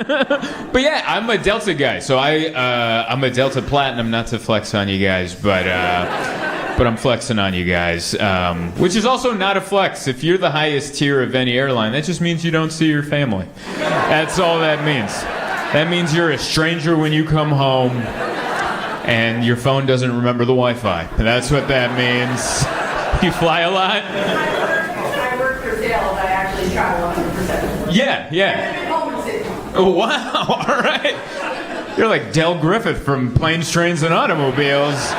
But yeah, I'm a Delta guy, so I'm a Delta Platinum. Not to flex on you guys, but I'm flexing on you guys, which is also not a flex. If you're the highest tier of any airline, that just means you don't see your family. That's all that means. That means you're a stranger when you come home, and your phone doesn't remember the Wi-Fi. That's what that means. You fly a lot? I work for sales. I actually travel 100%. Yeah. Oh, wow, all right. You're like Del Griffith from Planes, Trains, and Automobiles.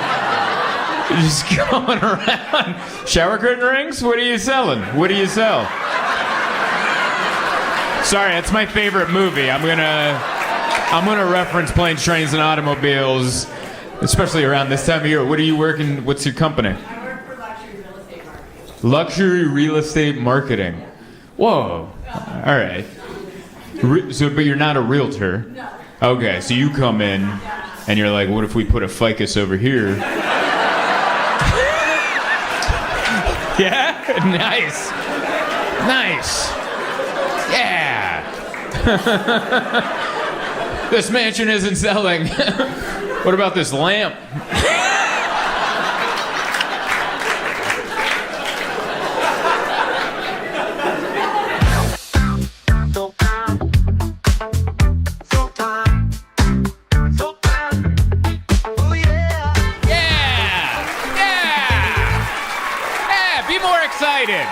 You're just going around. Shower curtain rings? What are you selling? What do you sell? Sorry, that's my favorite movie. I'm gonna reference Planes, Trains, and Automobiles, especially around this time of year. What are you working? What's your company? I work for luxury real estate marketing. Luxury real estate marketing. Whoa. All right. But you're not a realtor. No. Okay, so you come in and you're like, what if we put a ficus over here? Yeah? Nice. Yeah. This mansion isn't selling. What about this lamp?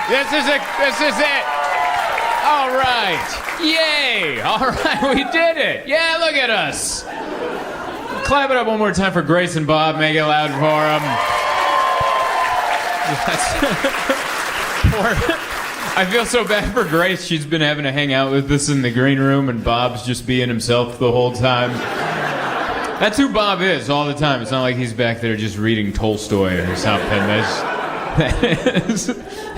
This is it. All right. Yay. All right, we did it. Yeah, look at us. Clap it up one more time for Grace and Bob. Make it loud for them. I feel so bad for Grace. She's been having to hang out with us in the green room, and Bob's just being himself the whole time. That's who Bob is all the time. It's not like he's back there just reading Tolstoy or something.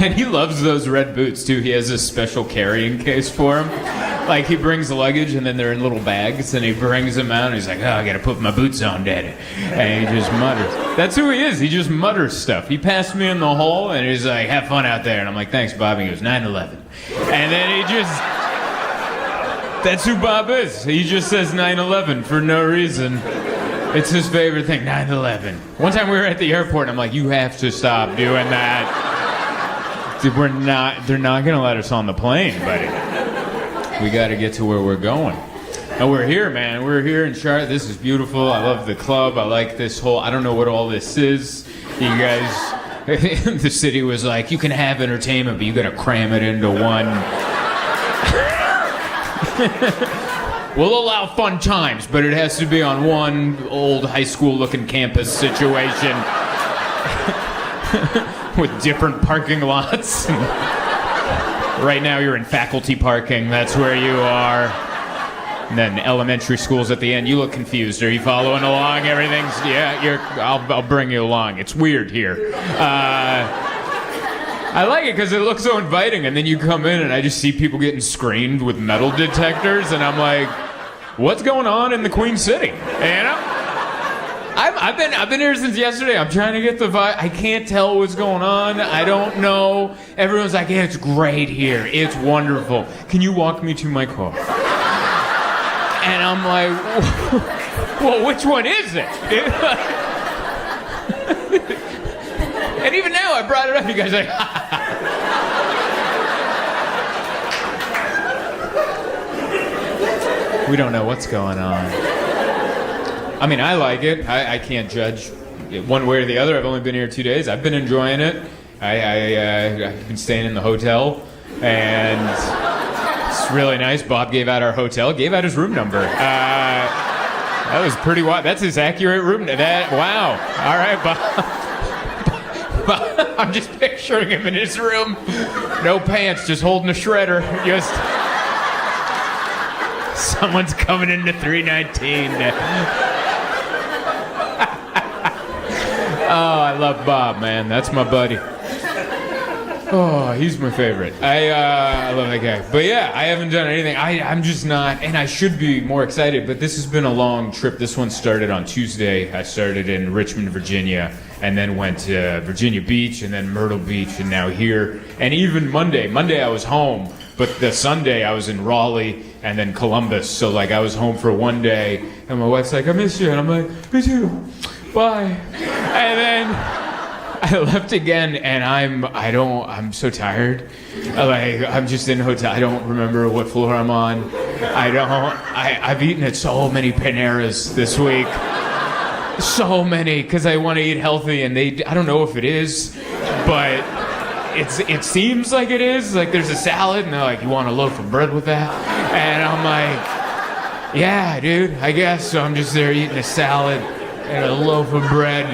And he loves those red boots too. He has a special carrying case for them. Like he brings luggage and then they're in little bags and he brings them out and he's like, oh, I gotta put my boots on, Daddy. And he just mutters. That's who he is. He just mutters stuff. He passed me in the hall and he's like, have fun out there. And I'm like, thanks, Bob. And he goes, 9/11. And then he just... That's who Bob is. He just says 9/11 for no reason. It's his favorite thing, 9/11. One time we were at the airport and I'm like, you have to stop doing that. Dude, they're not gonna let us on the plane, buddy. We gotta get to where we're going. And we're here, man. We're here in Charlotte. This is beautiful. I love the club. I like this whole, I don't know what all this is. You guys, the city was like, you can have entertainment, but you gotta cram it into one. We'll allow fun times, but it has to be on one old high school looking campus situation with different parking lots. Right now you're in faculty parking, that's where you are. And then elementary schools at the end. You look confused. Are you following along? Everything's, I'll bring you along. It's weird here. I like it because it looks so inviting, and then you come in and I just see people getting screened with metal detectors, and I'm like, what's going on in the Queen City? You know? I've been here since yesterday. I'm trying to get the vibe. I can't tell what's going on. I don't know. Everyone's like, yeah, it's great here. It's wonderful. Can you walk me to my car? And I'm like, well, which one is it? And even now, I brought it up. You guys are like, we don't know what's going on. I mean, I like it. I can't judge one way or the other. I've only been here 2 days. I've been enjoying it. I've been staying in the hotel, and it's really nice. Bob gave out our hotel, gave out his room number. That was pretty wild. That's his accurate room. Wow. All right, Bob. I'm just picturing him in his room. No pants, just holding a shredder. Just... Someone's coming into 319. Oh, I love Bob, man. That's my buddy. Oh, he's my favorite. I love that guy. But yeah, I haven't done anything. I'm just not, and I should be more excited, but this has been a long trip. This one started on Tuesday. I started in Richmond, Virginia, and then went to Virginia Beach, and then Myrtle Beach, and now here. And even Monday I was home, but the Sunday I was in Raleigh, and then Columbus. So like I was home for one day, and my wife's like, I miss you, and I'm like, me too, bye. And then I left again, and I'm so tired. Like I'm just in a hotel. I don't remember what floor I'm on. I've eaten at so many Paneras this week. So many, because I want to eat healthy, and I don't know if it is, but it seems like it is. Like there's a salad, and they're like, you want a loaf of bread with that? And I'm like, yeah, dude, I guess. So I'm just there eating a salad and a loaf of bread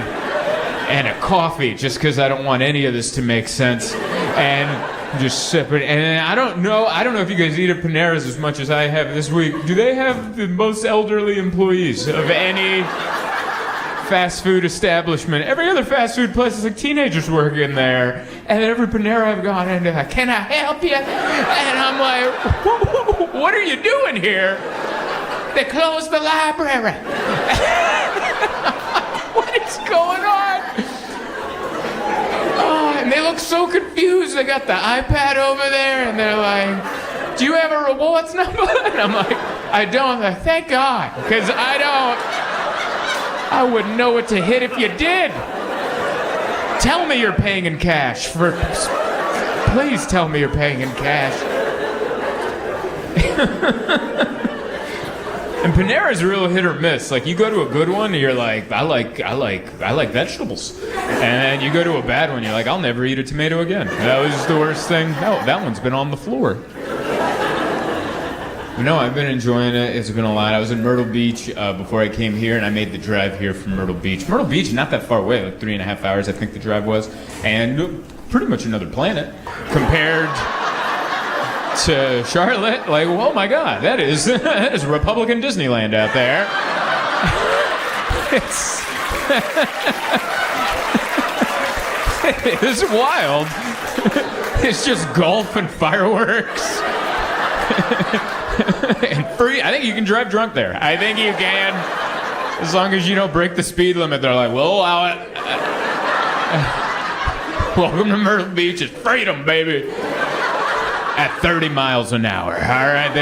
and a coffee, just because I don't want any of this to make sense. And just sipping. And I don't know if you guys eat at Panera's as much as I have this week. Do they have the most elderly employees of any fast food establishment? Every other fast food place is like teenagers working there. And every Panera I've gone into, can I help you? And I'm like, what are you doing here? They closed the library. What is going on? Oh, and they look so confused. They got the iPad over there, and they're like, do you have a rewards number? And I'm like, I don't. They're like, thank God, because I wouldn't know what to hit if you did. Tell me you're paying in cash. Please tell me you're paying in cash. And Panera's a real hit or miss. Like you go to a good one, and you're like, I like vegetables. And then you go to a bad one, you're like, I'll never eat a tomato again. That was the worst thing. No, that one's been on the floor. No, I've been enjoying it. It's been a lot. I was in Myrtle Beach before I came here, and I made the drive here from Myrtle Beach. Myrtle Beach, not that far away, like 3.5 hours, I think the drive was. And pretty much another planet compared to Charlotte. Like, oh my God, that is Republican Disneyland out there. It's wild. It's just golf and fireworks. And free. I think you can drive drunk there. I think you can, as long as you don't break the speed limit. They're like, we'll allow it. Welcome to Myrtle Beach. It's freedom, baby. At 30 miles an hour. All right,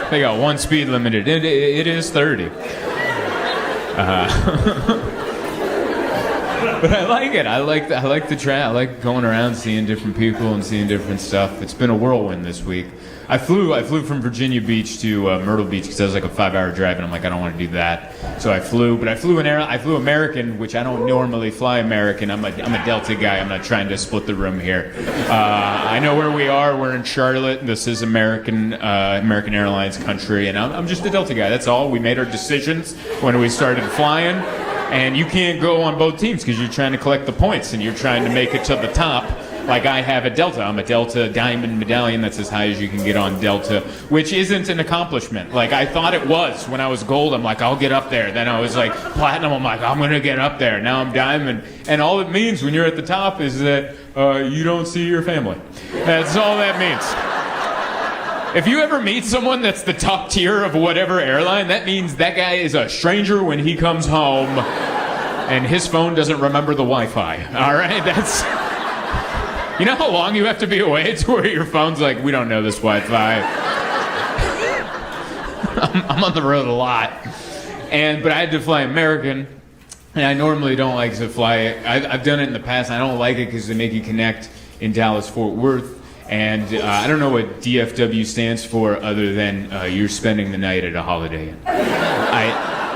they got one speed limit. It is 30. But I like it. I like the track. I like going around, seeing different people and seeing different stuff. It's been a whirlwind this week. I flew from Virginia Beach to Myrtle Beach because that was like a 5-hour drive, and I'm like, I don't want to do that. So I flew American, which I don't normally fly American. I'm a Delta guy. I'm not trying to split the room here. I know where we are. We're in Charlotte. This is American Airlines country, and I'm just a Delta guy. That's all. We made our decisions when we started flying, and you can't go on both teams because you're trying to collect the points and you're trying to make it to the top. Like I have a Delta. I'm a Delta Diamond Medallion. That's as high as you can get on Delta, which isn't an accomplishment. Like I thought it was when I was gold. I'm like, I'll get up there. Then I was like platinum. I'm like, I'm going to get up there. Now I'm diamond. And all it means when you're at the top is that you don't see your family. That's all that means. If you ever meet someone that's the top tier of whatever airline, that means that guy is a stranger when he comes home and his phone doesn't remember the Wi-Fi. All right? That's... You know how long you have to be away to where your phone's like, we don't know this Wi-Fi. I'm on the road a lot. But I had to fly American, and I normally don't like to fly it. I've done it in the past. I don't like it because they make you connect in Dallas-Fort Worth. And I don't know what DFW stands for other than you're spending the night at a Holiday Inn.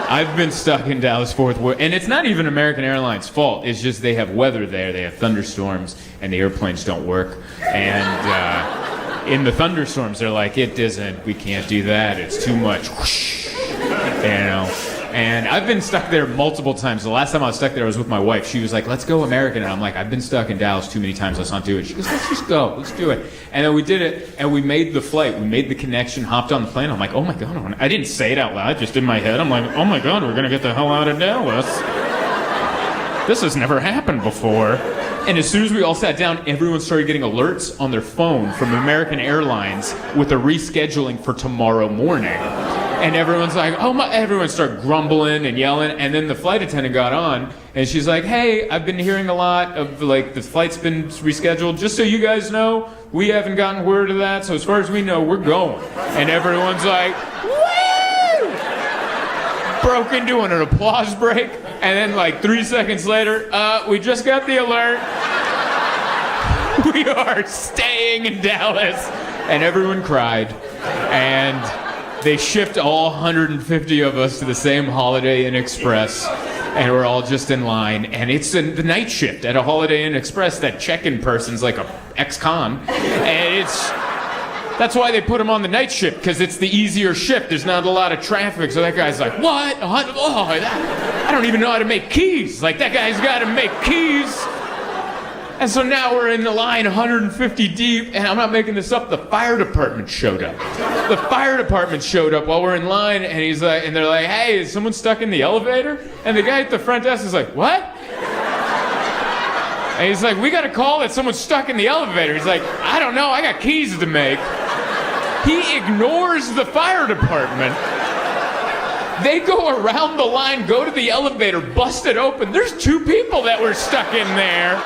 I've been stuck in Dallas-Fort Worth, and it's not even American Airlines' fault. It's just they have weather there. They have thunderstorms, and the airplanes don't work. And in the thunderstorms, they're like, we can't do that. It's too much. Whoosh, And I've been stuck there multiple times. The last time I was stuck there, I was with my wife. She was like, let's go American. And I'm like, I've been stuck in Dallas too many times. Let's not do it. She goes, let's just go. Let's do it. And then we did it, and we made the flight. We made the connection, hopped on the plane. I'm like, oh my God. I didn't say it out loud, just in my head. I'm like, oh my God, we're going to get the hell out of Dallas. This has never happened before. And as soon as we all sat down, everyone started getting alerts on their phone from American Airlines with a rescheduling for tomorrow morning. And everyone's like, oh my, everyone started grumbling and yelling. And then the flight attendant got on and she's like, hey, I've been hearing a lot of like the flight's been rescheduled. Just so you guys know, we haven't gotten word of that. So as far as we know, we're going. And everyone's like, woo! Broke into an applause break. And then like 3 seconds later, we just got the alert. We are staying in Dallas. And everyone cried. And they shipped all 150 of us to the same Holiday Inn Express. And we're all just in line. And it's the night shift at a Holiday Inn Express. That check-in person's like a ex-con. And that's why they put him on the night shift, because it's the easier shift. There's not a lot of traffic. So that guy's like, what? Oh, I don't even know how to make keys. Like, that guy's got to make keys. And so now we're in the line 150 deep, and I'm not making this up, the fire department showed up. The fire department showed up while we're in line, and he's like, and they're like, hey, is someone stuck in the elevator? And the guy at the front desk is like, what? And he's like, we got a call that someone's stuck in the elevator. He's like, I don't know, I got keys to make. He ignores the fire department. They go around the line, go to the elevator, bust it open. There's 2 people that were stuck in there.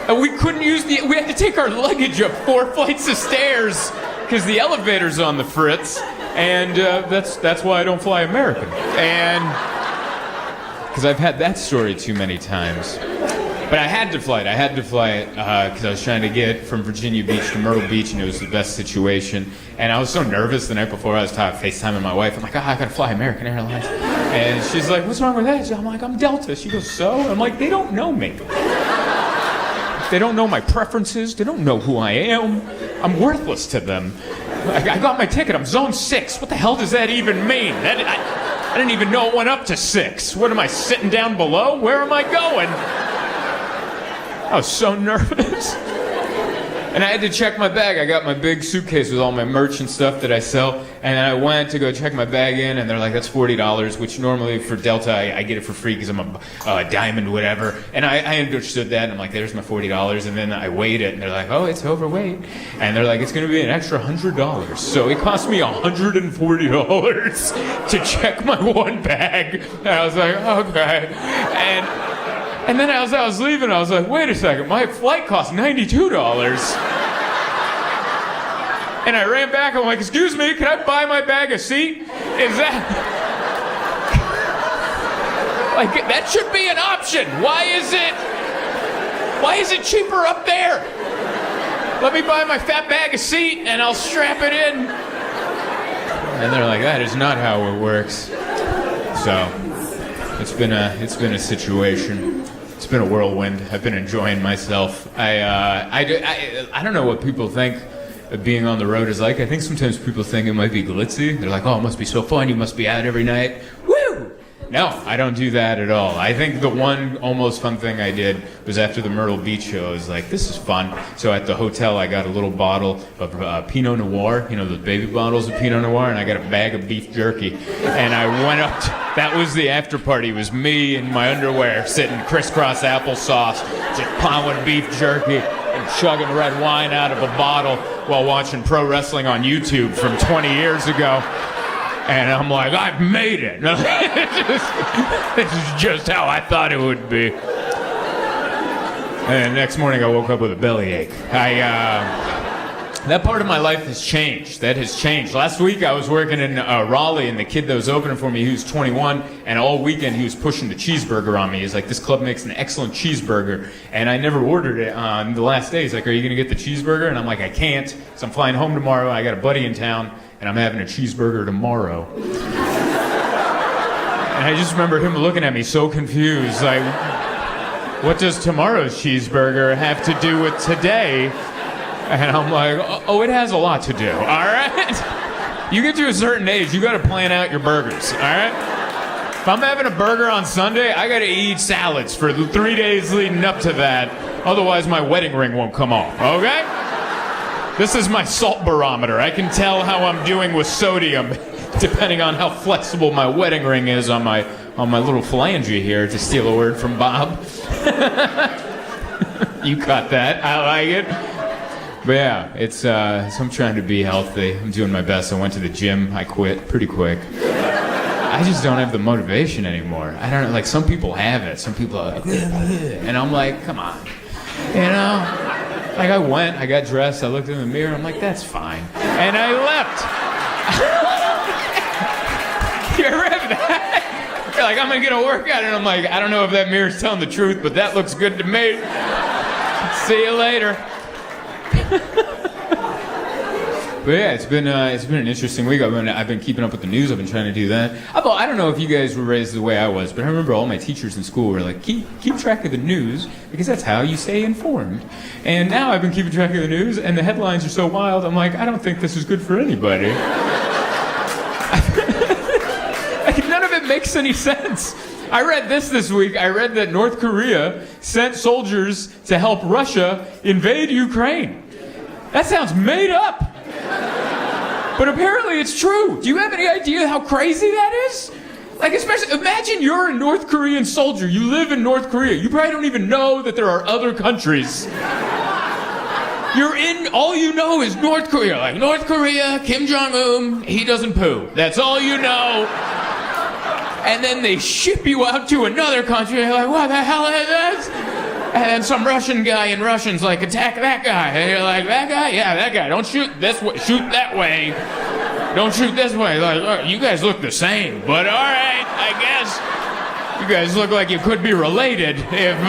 And we couldn't we had to take our luggage up 4 flights of stairs because the elevator's on the fritz. And that's why I don't fly American. And because I've had that story too many times. But I had to fly it because I was trying to get from Virginia Beach to Myrtle Beach, and it was the best situation. And I was so nervous the night before. I was FaceTiming my wife. I'm like, I gotta fly American Airlines. And she's like, what's wrong with that? I'm like, I'm Delta. She goes, so? I'm like, they don't know me. They don't know my preferences. They don't know who I am. I'm worthless to them. I got my ticket. I'm zone 6. What the hell does that even mean? I didn't even know it went up to 6. What am I, sitting down below? Where am I going? I was so nervous. And I had to check my bag. I got my big suitcase with all my merch and stuff that I sell. And then I went to go check my bag in, and they're like, that's $40, which normally for Delta, I get it for free because I'm a diamond, whatever. And I understood that, and I'm like, there's my $40. And then I weighed it, and they're like, oh, it's overweight. And they're like, it's going to be an extra $100. So it cost me $140 to check my one bag. And I was like, okay. And then as I was leaving, I was like, wait a second, my flight cost $92. And I ran back, I'm like, excuse me, can I buy my bag a seat? Is that... like, that should be an option. Why is it cheaper up there? Let me buy my fat bag a seat and I'll strap it in. And they're like, that is not how it works. So, it's been a situation. It's been a whirlwind. I've been enjoying myself. I don't know what people think of being on the road is like. I think sometimes people think it might be glitzy. They're like, oh, it must be so fun. You must be out every night. Woo! No, I don't do that at all. I think the one almost fun thing I did was after the Myrtle Beach show. I was like, this is fun. So at the hotel, I got a little bottle of Pinot Noir, you know, those baby bottles of Pinot Noir, and I got a bag of beef jerky. And I went up that was the after party. It was me in my underwear sitting crisscross applesauce, just plowing beef jerky and chugging red wine out of a bottle while watching pro wrestling on YouTube from 20 years ago. And I'm like, I've made it. This is just how I thought it would be. And next morning I woke up with a bellyache. That part of my life has changed. That has changed. Last week I was working in Raleigh, and the kid that was opening for me, he was 21, and all weekend he was pushing the cheeseburger on me. He's like, this club makes an excellent cheeseburger. And I never ordered it on the last day. He's like, are you going to get the cheeseburger? And I'm like, I can't, because I'm flying home tomorrow. I got a buddy in town, and I'm having a cheeseburger tomorrow. And I just remember him looking at me so confused, like, what does tomorrow's cheeseburger have to do with today? And I'm like, oh, it has a lot to do, all right? You get to a certain age, you got to plan out your burgers, all right? If I'm having a burger on Sunday, I got to eat salads for the 3 days leading up to that. Otherwise, my wedding ring won't come off, okay? This is my salt barometer. I can tell how I'm doing with sodium, depending on how flexible my wedding ring is on my little phalange here, to steal a word from Bob. You caught that. I like it. But yeah, it's so I'm trying to be healthy. I'm doing my best. I went to the gym. I quit pretty quick. I just don't have the motivation anymore. I don't know, like some people have it. Some people are like, and I'm like, come on. You know? Like I went, I got dressed, I looked in the mirror, I'm like, that's fine. And I left. You ever have that? You're like, I'm gonna get a workout, and I'm like, I don't know if that mirror's telling the truth, but that looks good to me. See you later. But yeah, it's been an interesting week. I've been keeping up with the news. I've been trying to do that. I don't know if you guys were raised the way I was, but I remember all my teachers in school were like, keep track of the news because that's how you stay informed. And now I've been keeping track of the news, and the headlines are so wild. I'm like, I don't think this is good for anybody. Like, none of it makes any sense. I read this week. I read that North Korea sent soldiers to help Russia invade Ukraine. That sounds made up. But apparently it's true. Do you have any idea how crazy that is? Like, especially, imagine you're a North Korean soldier. You live in North Korea. You probably don't even know that there are other countries. All you know is North Korea. Like, North Korea, Kim Jong-un, he doesn't poo. That's all you know. And then they ship you out to another country. You're like, what the hell is this? And then some Russian guy in Russian's like, attack that guy. And you're like, that guy? Yeah, that guy. Don't shoot this way. Shoot that way. Don't shoot this way. Like, look, you guys look the same. But all right, I guess you guys look like you could be related if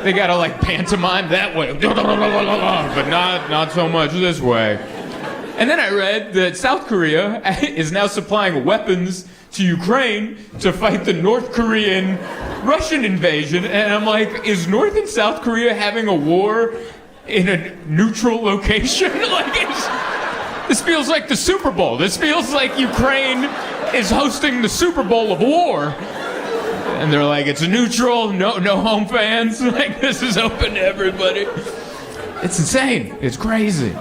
they gotta like pantomime that way. But not so much this way. And then I read that South Korea is now supplying weapons to Ukraine to fight the North Korean Russian invasion, and I'm like, is North and South Korea having a war in a neutral location? This feels like the Super Bowl. This feels like Ukraine is hosting the Super Bowl of war. And they're like, it's a neutral, no home fans. Like, this is open to everybody. It's insane. It's crazy.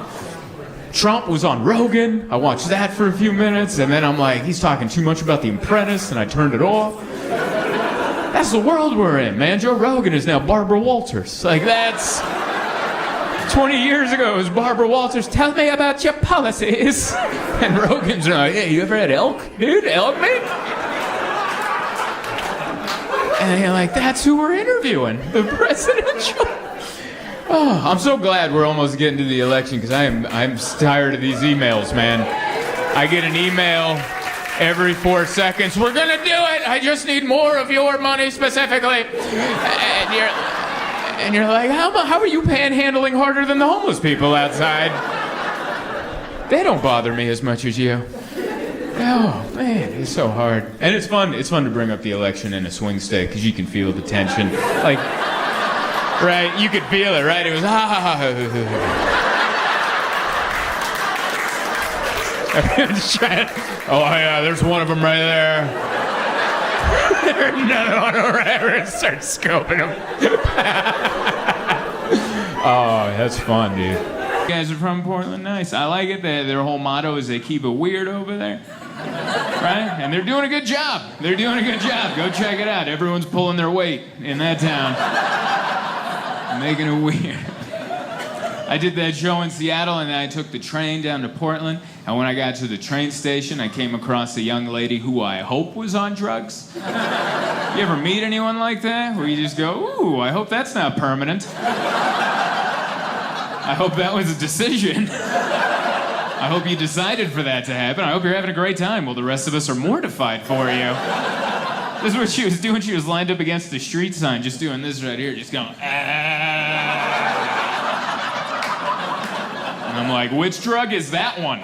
Trump was on Rogan. I watched that for a few minutes, and then I'm like, he's talking too much about The Apprentice, and I turned it off. That's the world we're in, man. Joe Rogan is now Barbara Walters. Like, that's 20 years ago, it was Barbara Walters. Tell me about your policies. And Rogan's like, hey, you ever had elk? Dude, elk meat? And you're like, that's who we're interviewing. The presidential. Oh, I'm so glad we're almost getting to the election because I'm tired of these emails, man. I get an email every 4 seconds. We're gonna do it. I just need more of your money specifically. And you're like, how are you panhandling harder than the homeless people outside? They don't bother me as much as you. Oh man, it's so hard. And it's fun. It's fun to bring up the election in a swing state because you can feel the tension. Like, right? You could feel it, right? It was Everyone's trying. Oh yeah, there's one of them right there. There's another one over there. And start scoping them. Oh, that's fun, dude. You guys are from Portland, nice. I like it. Their whole motto is they keep it weird over there, right? And they're doing a good job. They're doing a good job. Go check it out. Everyone's pulling their weight in that town, making it weird. I did that show in Seattle, and then I took the train down to Portland. And when I got to the train station, I came across a young lady who I hope was on drugs. You ever meet anyone like that? Where you just go, ooh, I hope that's not permanent. I hope that was a decision. I hope you decided for that to happen. I hope you're having a great time while the rest of us are mortified for you. This is what she was doing. She was lined up against the street sign, just doing this right here, just going, And I'm like, which drug is that one?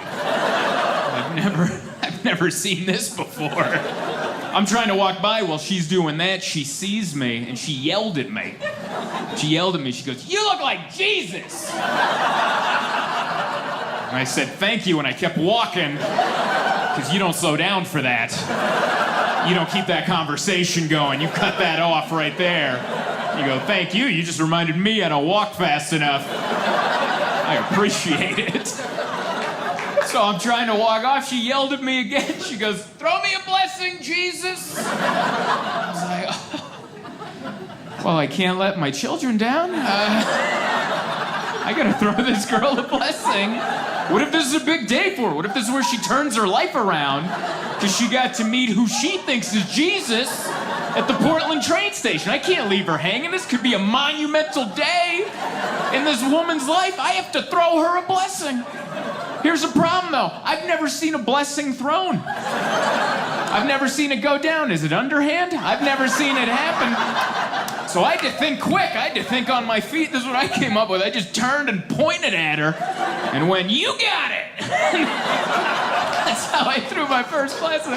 I've never seen this before. I'm trying to walk by while she's doing that. She sees me and she yelled at me. She goes, you look like Jesus. And I said, thank you, and I kept walking because you don't slow down for that. You don't keep that conversation going. You cut that off right there. You go, thank you. You just reminded me I don't walk fast enough. I appreciate it. So I'm trying to walk off. She yelled at me again. She goes, throw me a blessing, Jesus. I was like, oh. Well, I can't let my children down. I I gotta throw this girl a blessing. What if this is a big day for her? What if this is where she turns her life around because she got to meet who she thinks is Jesus at the Portland train station? I can't leave her hanging. This could be a monumental day in this woman's life. I have to throw her a blessing. Here's the problem, though. I've never seen a blessing thrown. I've never seen it go down. Is it underhand? I've never seen it happen. So I had to think quick. I had to think on my feet. This is what I came up with. I just turned and pointed at her and went, "You got it." That's how I threw my first blessing.